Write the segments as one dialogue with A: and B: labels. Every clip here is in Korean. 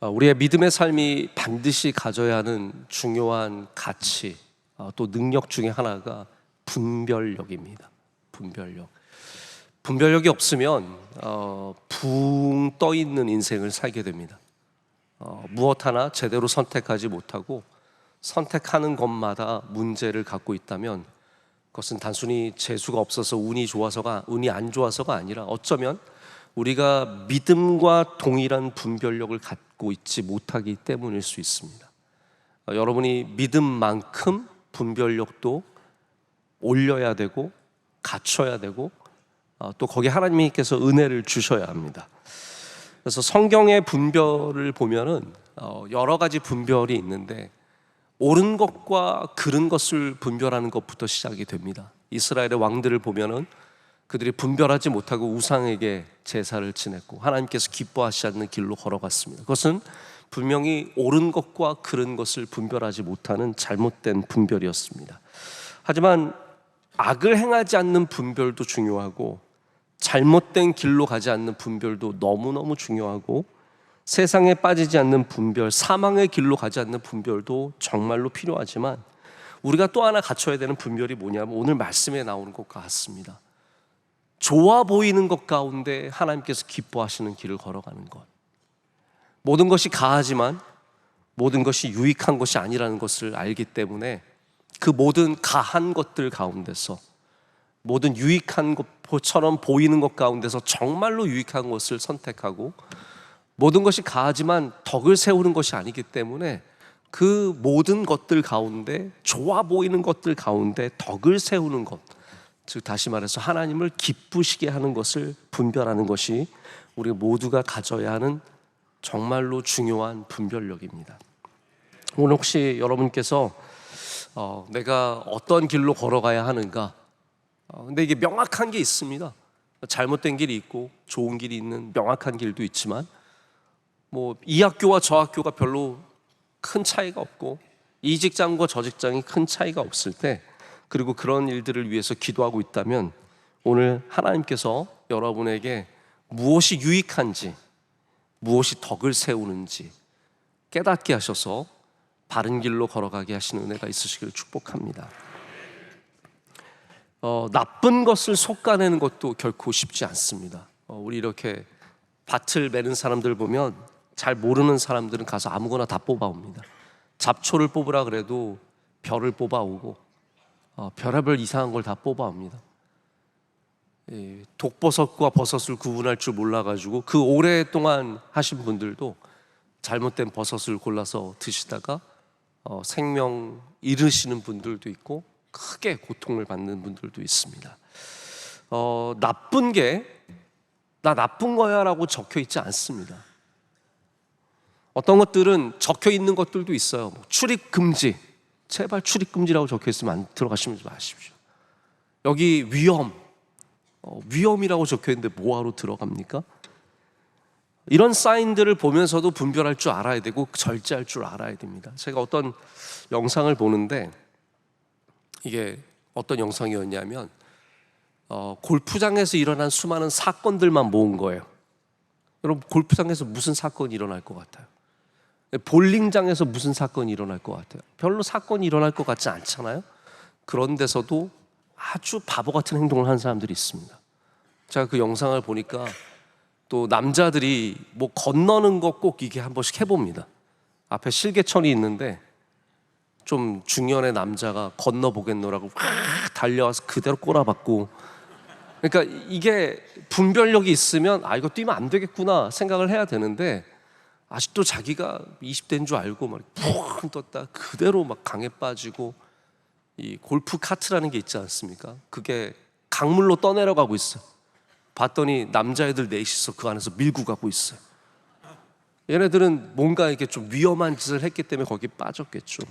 A: 우리의 믿음의 삶이 반드시 가져야 하는 중요한 가치, 또 능력 중에 하나가 분별력입니다. 분별력이 없으면 붕 떠 있는 인생을 살게 됩니다. 무엇 하나 제대로 선택하지 못하고 선택하는 것마다 문제를 갖고 있다면 그것은 단순히 재수가 없어서 운이 안 좋아서가 아니라 어쩌면 우리가 믿음과 동일한 분별력을 갖고 있지 못하기 때문일 수 있습니다. 여러분이 믿음만큼 분별력도 올려야 되고 갖춰야 되고 또 거기에 하나님께서 은혜를 주셔야 합니다. 그래서 성경의 분별을 보면은 여러 가지 분별이 있는데 옳은 것과 그른 것을 분별하는 것부터 시작이 됩니다. 이스라엘의 왕들을 보면은 그들이 분별하지 못하고 우상에게 제사를 지냈고 하나님께서 기뻐하시지 않는 길로 걸어갔습니다. 그것은 분명히 옳은 것과 그른 것을 분별하지 못하는 잘못된 분별이었습니다. 하지만 악을 행하지 않는 분별도 중요하고 잘못된 길로 가지 않는 분별도 너무너무 중요하고 세상에 빠지지 않는 분별, 사망의 길로 가지 않는 분별도 정말로 필요하지만 우리가 또 하나 갖춰야 되는 분별이 뭐냐면 오늘 말씀에 나오는 것 같습니다. 좋아 보이는 것 가운데 하나님께서 기뻐하시는 길을 걸어가는 것. 모든 것이 가하지만 모든 것이 유익한 것이 아니라는 것을 알기 때문에 그 모든 가한 것들 가운데서 모든 유익한 것처럼 보이는 것 가운데서 정말로 유익한 것을 선택하고 모든 것이 가하지만 덕을 세우는 것이 아니기 때문에 그 모든 것들 가운데 좋아 보이는 것들 가운데 덕을 세우는 것, 즉 다시 말해서 하나님을 기쁘시게 하는 것을 분별하는 것이 우리 모두가 가져야 하는 정말로 중요한 분별력입니다. 오늘 혹시 여러분께서 내가 어떤 길로 걸어가야 하는가? 근데 이게 명확한 게 있습니다. 잘못된 길이 있고 좋은 길이 있는 명확한 길도 있지만 이 학교와 저 학교가 별로 큰 차이가 없고 이 직장과 저 직장이 큰 차이가 없을 때 그리고 그런 일들을 위해서 기도하고 있다면 오늘 하나님께서 여러분에게 무엇이 유익한지 무엇이 덕을 세우는지 깨닫게 하셔서 바른 길로 걸어가게 하시는 은혜가 있으시기를 축복합니다. 나쁜 것을 솎아내는 것도 결코 쉽지 않습니다. 우리 이렇게 밭을 매는 사람들 보면 잘 모르는 사람들은 가서 아무거나 다 뽑아옵니다. 잡초를 뽑으라 그래도 벼를 뽑아오고 별의별 이상한 걸 다 뽑아옵니다. 독버섯과 버섯을 구분할 줄 몰라가지고 그 오랫동안 하신 분들도 잘못된 버섯을 골라서 드시다가 생명 잃으시는 분들도 있고 크게 고통을 받는 분들도 있습니다. 나쁜 게 나 나쁜 거야 라고 적혀 있지 않습니다. 어떤 것들은 적혀 있는 것들도 있어요. 출입 금지, 제발 출입 금지라고 적혀 있으면 들어가시면 마십시오. 여기 위험이라고 적혀 있는데 뭐하러 들어갑니까? 이런 사인들을 보면서도 분별할 줄 알아야 되고 절제할 줄 알아야 됩니다. 제가 어떤 영상을 보는데 이게 어떤 영상이었냐면 골프장에서 일어난 수많은 사건들만 모은 거예요. 여러분 골프장에서 무슨 사건이 일어날 것 같아요? 볼링장에서 무슨 사건이 일어날 것 같아요? 별로 사건이 일어날 것 같지 않잖아요? 그런 데서도 아주 바보 같은 행동을 하는 사람들이 있습니다. 제가 그 영상을 보니까 또 남자들이 건너는 거 꼭 이게 한 번씩 해봅니다. 앞에 실개천이 있는데 좀 중년의 남자가 건너보겠노라고 확 달려와서 그대로 꼬라박고, 그러니까 이게 분별력이 있으면 이거 뛰면 안 되겠구나 생각을 해야 되는데 아직도 자기가 20대인 줄 알고 푹 떴다 그대로 강에 빠지고, 이 골프 카트라는 게 있지 않습니까? 그게 강물로 떠내려가고 있어요. 봤더니 남자애들 넷이서 그 안에서 밀고 가고 있어요. 얘네들은 뭔가 이렇게 좀 위험한 짓을 했기 때문에 거기 빠졌겠죠.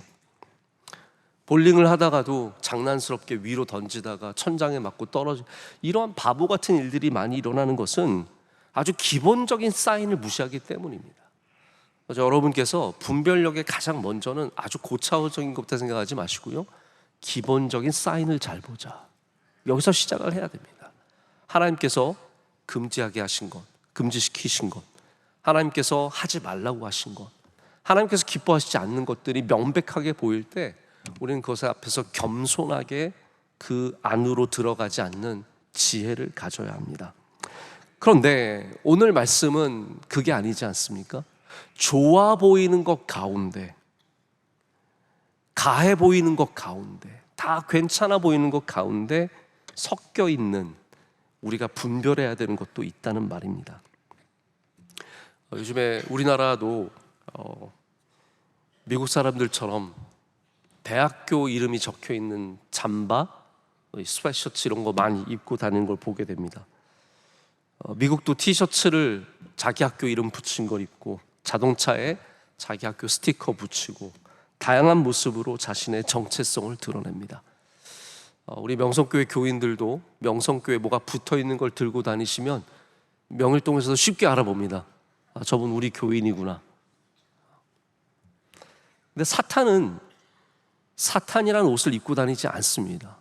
A: 볼링을 하다가도 장난스럽게 위로 던지다가 천장에 맞고 떨어져, 이런 바보 같은 일들이 많이 일어나는 것은 아주 기본적인 사인을 무시하기 때문입니다. 그래서 여러분께서 분별력의 가장 먼저는 아주 고차원적인 것부터 생각하지 마시고요, 기본적인 사인을 잘 보자, 여기서 시작을 해야 됩니다. 하나님께서 금지하게 하신 것, 금지시키신 것, 하나님께서 하지 말라고 하신 것, 하나님께서 기뻐하시지 않는 것들이 명백하게 보일 때 우리는 그것 앞에서 겸손하게 그 안으로 들어가지 않는 지혜를 가져야 합니다. 그런데 오늘 말씀은 그게 아니지 않습니까? 좋아 보이는 것 가운데, 가해 보이는 것 가운데, 다 괜찮아 보이는 것 가운데 섞여 있는, 우리가 분별해야 되는 것도 있다는 말입니다. 요즘에 우리나라도 미국 사람들처럼 대학교 이름이 적혀 있는 잠바, 스웨트셔츠 이런 거 많이 입고 다니는 걸 보게 됩니다. 미국도 티셔츠를 자기 학교 이름 붙인 걸 입고, 자동차에 자기 학교 스티커 붙이고, 다양한 모습으로 자신의 정체성을 드러냅니다. 우리 명성교회 교인들도 명성교회 뭐가 붙어있는 걸 들고 다니시면 명일동에서도 쉽게 알아봅니다. 저분 우리 교인이구나. 근데 사탄이라는 옷을 입고 다니지 않습니다.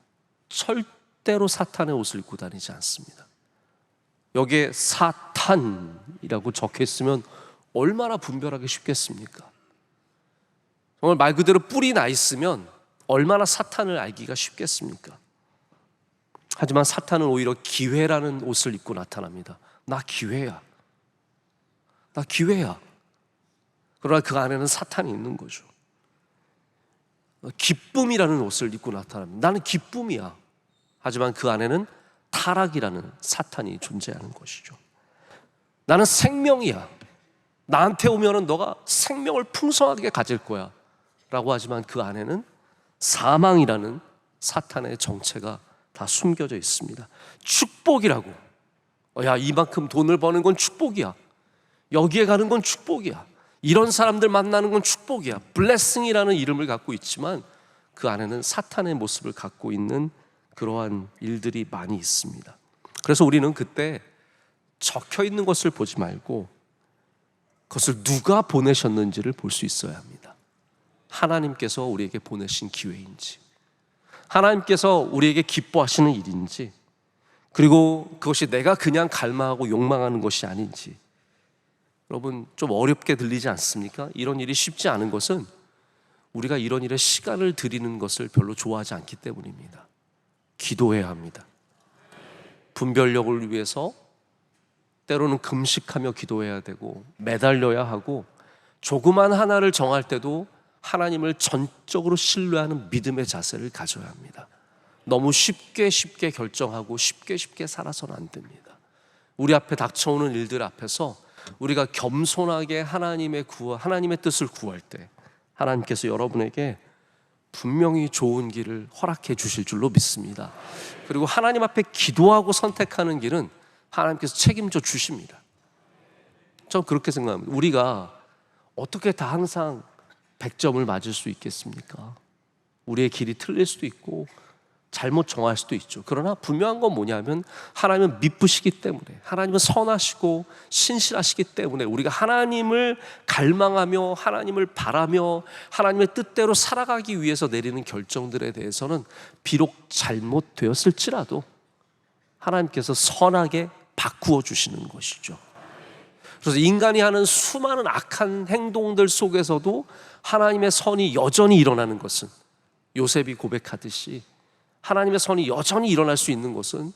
A: 절대로 사탄의 옷을 입고 다니지 않습니다. 여기에 사탄이라고 적혀 있으면 얼마나 분별하기 쉽겠습니까? 정말 말 그대로 뿔이 나 있으면 얼마나 사탄을 알기가 쉽겠습니까? 하지만 사탄은 오히려 기회라는 옷을 입고 나타납니다. 나 기회야. 나 기회야. 그러나 그 안에는 사탄이 있는 거죠. 기쁨이라는 옷을 입고 나타납니다. 나는 기쁨이야. 하지만 그 안에는 타락이라는 사탄이 존재하는 것이죠. 나는 생명이야. 나한테 오면은 너가 생명을 풍성하게 가질 거야 라고 하지만 그 안에는 사망이라는 사탄의 정체가 다 숨겨져 있습니다. 축복이라고, 야, 이만큼 돈을 버는 건 축복이야. 여기에 가는 건 축복이야. 이런 사람들 만나는 건 축복이야. 블레싱이라는 이름을 갖고 있지만 그 안에는 사탄의 모습을 갖고 있는 그러한 일들이 많이 있습니다. 그래서 우리는 그때 적혀 있는 것을 보지 말고 그것을 누가 보내셨는지를 볼 수 있어야 합니다. 하나님께서 우리에게 보내신 기회인지, 하나님께서 우리에게 기뻐하시는 일인지, 그리고 그것이 내가 그냥 갈망하고 욕망하는 것이 아닌지. 여러분, 좀 어렵게 들리지 않습니까? 이런 일이 쉽지 않은 것은 우리가 이런 일에 시간을 들이는 것을 별로 좋아하지 않기 때문입니다. 기도해야 합니다. 분별력을 위해서 때로는 금식하며 기도해야 되고, 매달려야 하고, 조그만 하나를 정할 때도 하나님을 전적으로 신뢰하는 믿음의 자세를 가져야 합니다. 너무 쉽게 결정하고 쉽게 살아서는 안 됩니다. 우리 앞에 닥쳐오는 일들 앞에서 우리가 겸손하게 하나님의 뜻을 구할 때 하나님께서 여러분에게 분명히 좋은 길을 허락해 주실 줄로 믿습니다. 그리고 하나님 앞에 기도하고 선택하는 길은 하나님께서 책임져 주십니다. 저는 그렇게 생각합니다. 우리가 어떻게 다 항상 100점을 맞을 수 있겠습니까? 우리의 길이 틀릴 수도 있고 잘못 정할 수도 있죠. 그러나 분명한 건 뭐냐면 하나님은 미쁘시기 때문에, 하나님은 선하시고 신실하시기 때문에 우리가 하나님을 갈망하며 하나님을 바라며 하나님의 뜻대로 살아가기 위해서 내리는 결정들에 대해서는 비록 잘못되었을지라도 하나님께서 선하게 바꾸어 주시는 것이죠. 그래서 인간이 하는 수많은 악한 행동들 속에서도 하나님의 선이 여전히 일어나는 것은, 요셉이 고백하듯이 하나님의 선이 여전히 일어날 수 있는 것은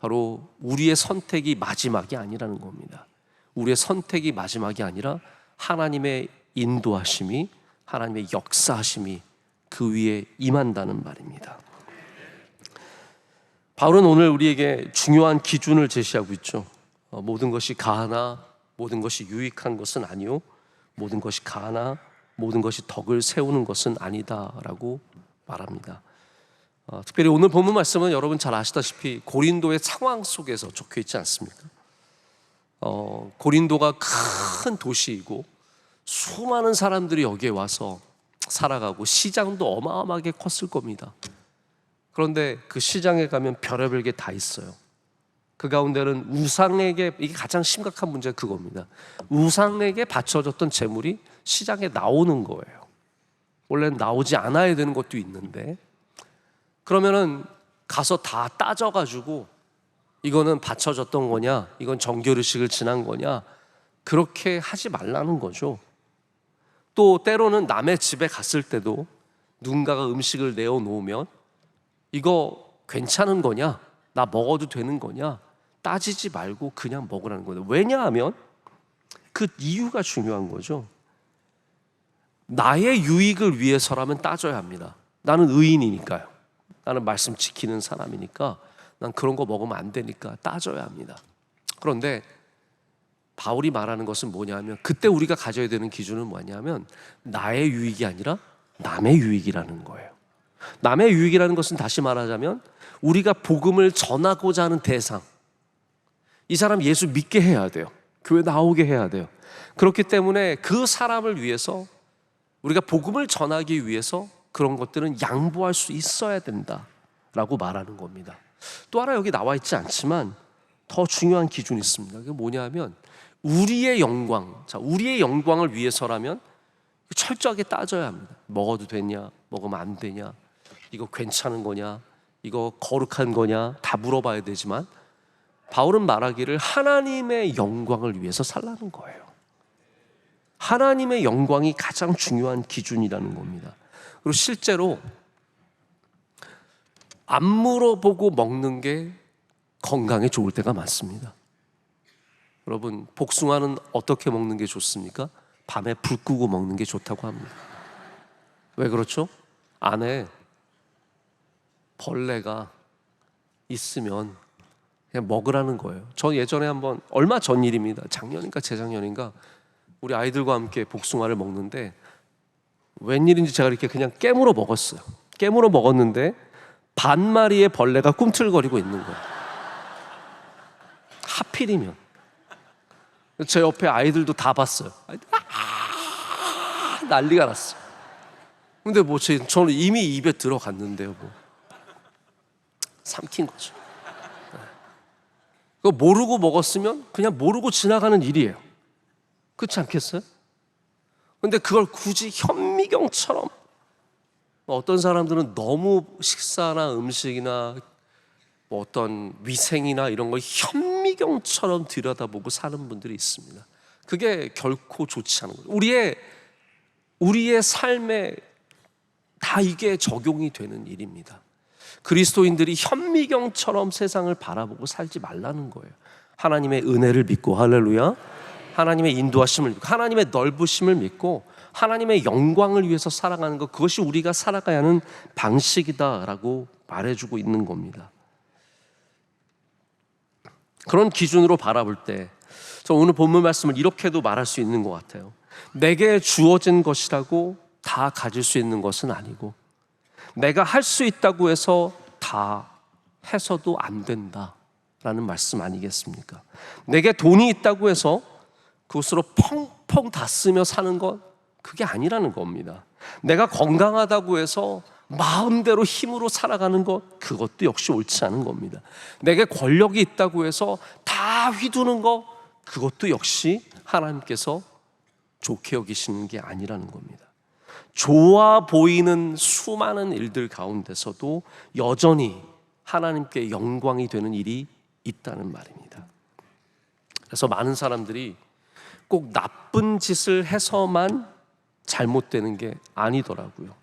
A: 바로 우리의 선택이 마지막이 아니라는 겁니다. 우리의 선택이 마지막이 아니라 하나님의 인도하심이, 하나님의 역사하심이 그 위에 임한다는 말입니다. 바울은 오늘 우리에게 중요한 기준을 제시하고 있죠. 모든 것이 가하나 모든 것이 유익한 것은 아니요, 모든 것이 가하나 모든 것이 덕을 세우는 것은 아니다라고 말합니다. 특별히 오늘 본문 말씀은 여러분 잘 아시다시피 고린도의 상황 속에서 적혀 있지 않습니까? 고린도가 큰 도시이고 수많은 사람들이 여기에 와서 살아가고 시장도 어마어마하게 컸을 겁니다. 그런데 그 시장에 가면 별의별 게 다 있어요. 그 가운데는 우상에게, 이게 가장 심각한 문제가 그겁니다. 우상에게 바쳐졌던 재물이 시장에 나오는 거예요. 원래는 나오지 않아야 되는 것도 있는데, 그러면은 가서 다 따져가지고 이거는 바쳐졌던 거냐, 이건 정결의식을 지난 거냐, 그렇게 하지 말라는 거죠. 또 때로는 남의 집에 갔을 때도 누군가가 음식을 내어놓으면 이거 괜찮은 거냐? 나 먹어도 되는 거냐? 따지지 말고 그냥 먹으라는 거예요. 왜냐하면 그 이유가 중요한 거죠. 나의 유익을 위해서라면 따져야 합니다. 나는 의인이니까요. 나는 말씀 지키는 사람이니까 난 그런 거 먹으면 안 되니까 따져야 합니다. 그런데 바울이 말하는 것은 뭐냐면, 그때 우리가 가져야 되는 기준은 뭐냐면 나의 유익이 아니라 남의 유익이라는 거예요. 남의 유익이라는 것은 다시 말하자면 우리가 복음을 전하고자 하는 대상, 이 사람 예수 믿게 해야 돼요. 교회 나오게 해야 돼요. 그렇기 때문에 그 사람을 위해서, 우리가 복음을 전하기 위해서 그런 것들은 양보할 수 있어야 된다라고 말하는 겁니다. 또 하나 여기 나와 있지 않지만 더 중요한 기준이 있습니다. 그게 뭐냐면 우리의 영광, 우리의 영광을 위해서라면 철저하게 따져야 합니다. 먹어도 되냐, 먹으면 안 되냐, 이거 괜찮은 거냐, 이거 거룩한 거냐, 다 물어봐야 되지만 바울은 말하기를 하나님의 영광을 위해서 살라는 거예요. 하나님의 영광이 가장 중요한 기준이라는 겁니다. 그리고 실제로 안 물어보고 먹는 게 건강에 좋을 때가 많습니다. 여러분, 복숭아는 어떻게 먹는 게 좋습니까? 밤에 불 끄고 먹는 게 좋다고 합니다. 왜 그렇죠? 안에 벌레가 있으면 그냥 먹으라는 거예요. 저 예전에 한번, 얼마 전 일입니다. 작년인가 재작년인가 우리 아이들과 함께 복숭아를 먹는데 웬일인지 제가 이렇게 그냥 깨물어 먹었어요. 깨물어 먹었는데 반마리의 벌레가 꿈틀거리고 있는 거예요. 하필이면 제 옆에 아이들도 다 봤어요. 난리가 났어요. 근데 뭐 저는 이미 입에 들어갔는데요, 뭐 삼킨 거죠. 그거 모르고 먹었으면 그냥 모르고 지나가는 일이에요. 그렇지 않겠어요? 근데 그걸 굳이 현미경처럼, 어떤 사람들은 너무 식사나 음식이나 뭐 어떤 위생이나 이런 걸 현미경처럼 들여다보고 사는 분들이 있습니다. 그게 결코 좋지 않은 거예요. 우리의 삶에 다 이게 적용이 되는 일입니다. 그리스도인들이 현미경처럼 세상을 바라보고 살지 말라는 거예요. 하나님의 은혜를 믿고, 할렐루야, 하나님의 인도하심을 믿고, 하나님의 넓으심을 믿고 하나님의 영광을 위해서 살아가는 것, 그것이 우리가 살아가야 하는 방식이다라고 말해주고 있는 겁니다. 그런 기준으로 바라볼 때 저 오늘 본문 말씀을 이렇게도 말할 수 있는 것 같아요. 내게 주어진 것이라고 다 가질 수 있는 것은 아니고, 내가 할 수 있다고 해서 다 해서도 안 된다라는 말씀 아니겠습니까? 내게 돈이 있다고 해서 그것으로 펑펑 다 쓰며 사는 것, 그게 아니라는 겁니다. 내가 건강하다고 해서 마음대로 힘으로 살아가는 것, 그것도 역시 옳지 않은 겁니다. 내게 권력이 있다고 해서 다 휘두는 것, 그것도 역시 하나님께서 좋게 여기시는 게 아니라는 겁니다. 좋아 보이는 수많은 일들 가운데서도 여전히 하나님께 영광이 되는 일이 있다는 말입니다. 그래서 많은 사람들이 꼭 나쁜 짓을 해서만 잘못되는 게 아니더라고요.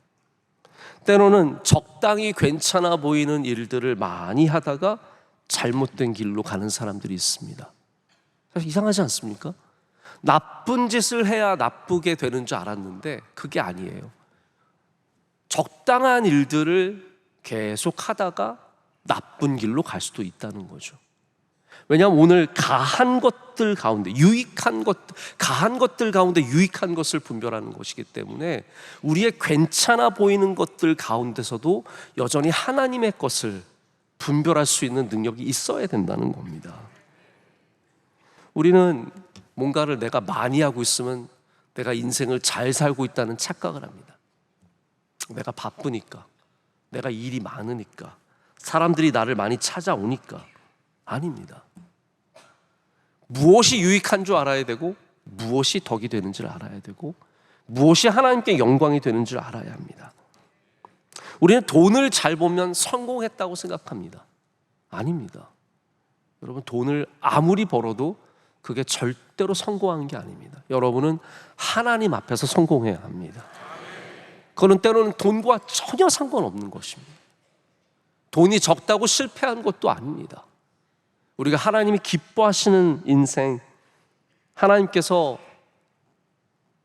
A: 때로는 적당히 괜찮아 보이는 일들을 많이 하다가 잘못된 길로 가는 사람들이 있습니다. 사실 이상하지 않습니까? 나쁜 짓을 해야 나쁘게 되는 줄 알았는데 그게 아니에요. 적당한 일들을 계속 하다가 나쁜 길로 갈 수도 있다는 거죠. 왜냐하면 오늘 가한 것들 가운데 유익한 것, 가한 것들 가운데 유익한 것을 분별하는 것이기 때문에 우리의 괜찮아 보이는 것들 가운데서도 여전히 하나님의 것을 분별할 수 있는 능력이 있어야 된다는 겁니다. 우리는 뭔가를 내가 많이 하고 있으면 내가 인생을 잘 살고 있다는 착각을 합니다. 내가 바쁘니까, 내가 일이 많으니까, 사람들이 나를 많이 찾아오니까. 아닙니다. 무엇이 유익한 줄 알아야 되고, 무엇이 덕이 되는 줄 알아야 되고, 무엇이 하나님께 영광이 되는 줄 알아야 합니다. 우리는 돈을 잘 보면 성공했다고 생각합니다. 아닙니다. 여러분, 돈을 아무리 벌어도 그게 절대 절대로 성공한 게 아닙니다. 여러분은 하나님 앞에서 성공해야 합니다. 그거는 때로는 돈과 전혀 상관없는 것입니다. 돈이 적다고 실패한 것도 아닙니다. 우리가 하나님이 기뻐하시는 인생, 하나님께서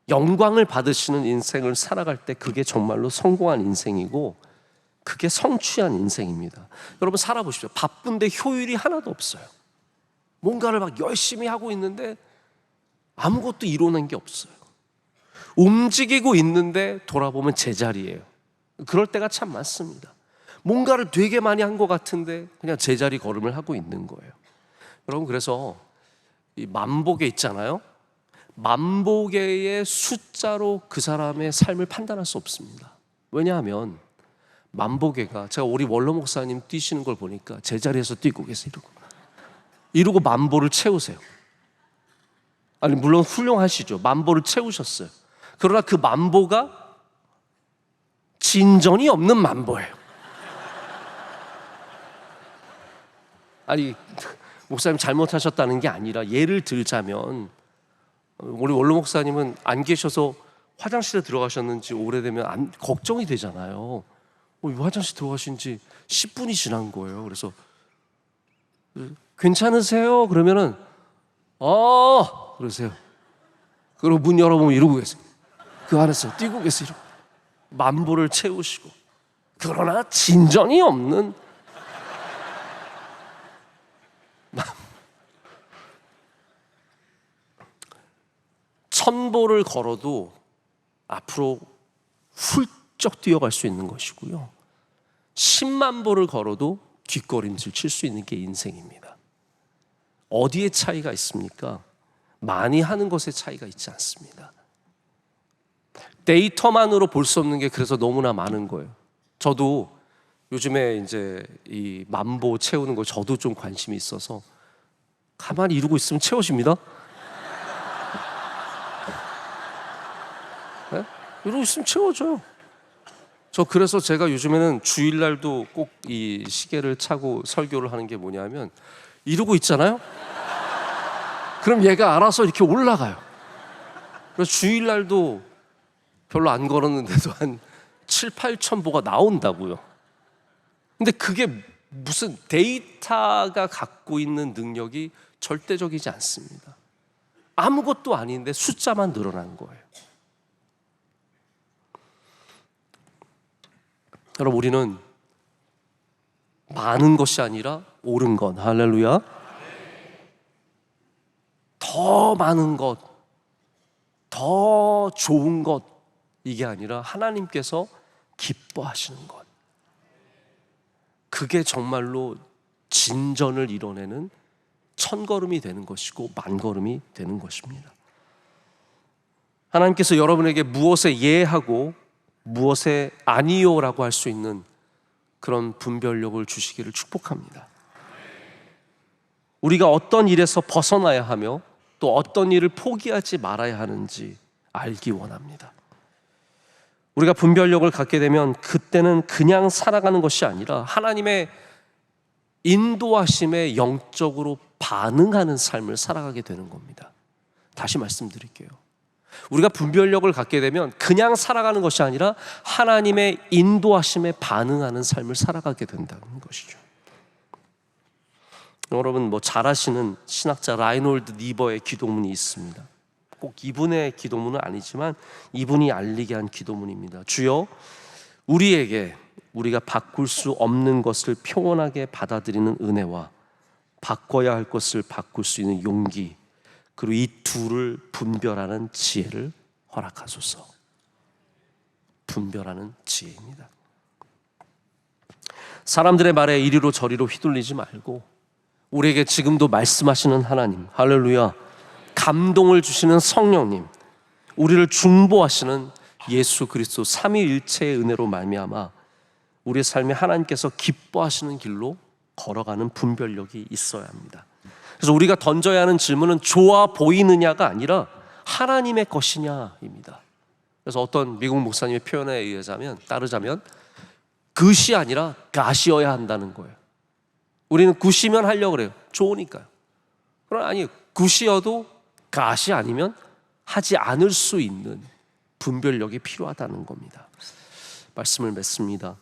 A: 영광을 받으시는 인생을 살아갈 때 그게 정말로 성공한 인생이고 그게 성취한 인생입니다. 여러분 살아보십시오. 바쁜데 효율이 하나도 없어요. 뭔가를 막 열심히 하고 있는데 아무것도 이뤄낸 게 없어요. 움직이고 있는데 돌아보면 제자리예요. 그럴 때가 참 많습니다. 뭔가를 되게 많이 한 것 같은데 그냥 제자리 걸음을 하고 있는 거예요. 여러분 그래서 이 만보계 있잖아요. 만보계의 숫자로 그 사람의 삶을 판단할 수 없습니다. 왜냐하면 만보계가, 제가 우리 원로 목사님 뛰시는 걸 보니까 제자리에서 뛰고 계세요. 이러고 만보를 채우세요. 아니 물론 훌륭하시죠. 만보를 채우셨어요. 그러나 그 만보가 진전이 없는 만보예요. 아니 목사님 잘못하셨다는 게 아니라 예를 들자면 우리 원로 목사님은 안 계셔서 화장실에 들어가셨는지 오래되면 걱정이 되잖아요. 화장실 들어가신 지 10분이 지난 거예요. 그래서 괜찮으세요? 그러면은 그러세요. 그리고 문 열어보면 이러고 계세요. 그 안에서 뛰고 계세요. 만보를 채우시고. 그러나 진전이 없는 천보를 걸어도 앞으로 훌쩍 뛰어갈 수 있는 것이고요. 10만 보를 걸어도 뒷걸음질 칠 수 있는 게 인생입니다. 어디에 차이가 있습니까? 많이 하는 것에 차이가 있지 않습니다. 데이터만으로 볼 수 없는 게 그래서 너무나 많은 거예요. 저도 요즘에 이제 이 만보 채우는 거 저도 좀 관심이 있어서 가만히 이러고 있으면 채워집니다. 네? 이러고 있으면 채워져요. 저 그래서 제가 요즘에는 주일날도 꼭 이 시계를 차고 설교를 하는 게 뭐냐면 이러고 있잖아요. 그럼 얘가 알아서 이렇게 올라가요. 그래서 주일날도 별로 안 걸었는데도 한 7, 8천 보가 나온다고요. 근데 그게 무슨 데이터가 갖고 있는 능력이 절대적이지 않습니다. 아무것도 아닌데 숫자만 늘어난 거예요. 여러분 우리는 많은 것이 아니라 옳은 것, 할렐루야, 더 많은 것, 더 좋은 것, 이게 아니라 하나님께서 기뻐하시는 것, 그게 정말로 진전을 이뤄내는 천걸음이 되는 것이고 만걸음이 되는 것입니다. 하나님께서 여러분에게 무엇에 예하고 무엇에 아니요라고 할 수 있는 그런 분별력을 주시기를 축복합니다. 우리가 어떤 일에서 벗어나야 하며 또 어떤 일을 포기하지 말아야 하는지 알기 원합니다. 우리가 분별력을 갖게 되면 그때는 그냥 살아가는 것이 아니라 하나님의 인도하심에 영적으로 반응하는 삶을 살아가게 되는 겁니다. 다시 말씀드릴게요. 우리가 분별력을 갖게 되면 그냥 살아가는 것이 아니라 하나님의 인도하심에 반응하는 삶을 살아가게 된다는 것이죠. 여러분 잘 아시는 신학자 라이놀드 니버의 기도문이 있습니다. 꼭 이분의 기도문은 아니지만 이분이 알리게 한 기도문입니다. 주여, 우리에게 우리가 바꿀 수 없는 것을 평온하게 받아들이는 은혜와 바꿔야 할 것을 바꿀 수 있는 용기, 그리고 이 둘을 분별하는 지혜를 허락하소서. 분별하는 지혜입니다. 사람들의 말에 이리로 저리로 휘둘리지 말고 우리에게 지금도 말씀하시는 하나님, 할렐루야, 감동을 주시는 성령님, 우리를 중보하시는 예수 그리스도 삼위일체의 은혜로 말미암아 우리의 삶에 하나님께서 기뻐하시는 길로 걸어가는 분별력이 있어야 합니다. 그래서 우리가 던져야 하는 질문은 좋아 보이느냐가 아니라 하나님의 것이냐입니다. 그래서 어떤 미국 목사님의 표현에 따르자면 그것이 아니라 가시여야 한다는 거예요. 우리는 굿이면 하려고 그래요. 좋으니까요. 그러나 아니, 굿이어도 가시 아니면 하지 않을 수 있는 분별력이 필요하다는 겁니다. 말씀을 맺습니다.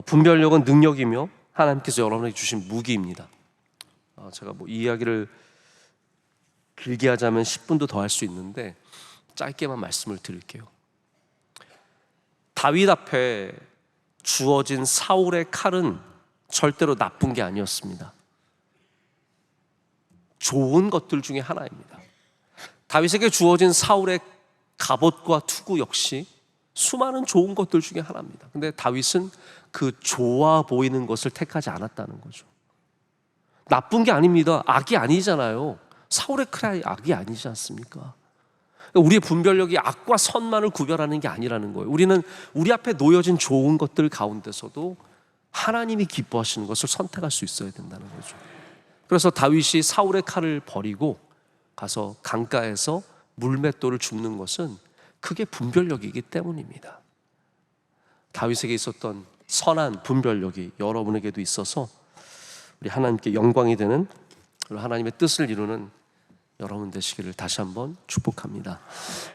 A: 분별력은 능력이며 하나님께서 여러분에게 주신 무기입니다. 제가 이 이야기를 길게 하자면 10분도 더 할 수 있는데 짧게만 말씀을 드릴게요. 다윗 앞에 주어진 사울의 칼은 절대로 나쁜 게 아니었습니다. 좋은 것들 중에 하나입니다. 다윗에게 주어진 사울의 갑옷과 투구 역시 수많은 좋은 것들 중에 하나입니다. 근데 다윗은 그 좋아 보이는 것을 택하지 않았다는 거죠. 나쁜 게 아닙니다. 악이 아니잖아요. 사울의 칼이 악이 아니지 않습니까? 우리의 분별력이 악과 선만을 구별하는 게 아니라는 거예요. 우리는 우리 앞에 놓여진 좋은 것들 가운데서도 하나님이 기뻐하시는 것을 선택할 수 있어야 된다는 거죠. 그래서 다윗이 사울의 칼을 버리고 가서 강가에서 물맷돌을 줍는 것은 그게 분별력이기 때문입니다. 다윗에게 있었던 선한 분별력이 여러분에게도 있어서 우리 하나님께 영광이 되는, 그리고 하나님의 뜻을 이루는 여러분 되시기를 다시 한번 축복합니다.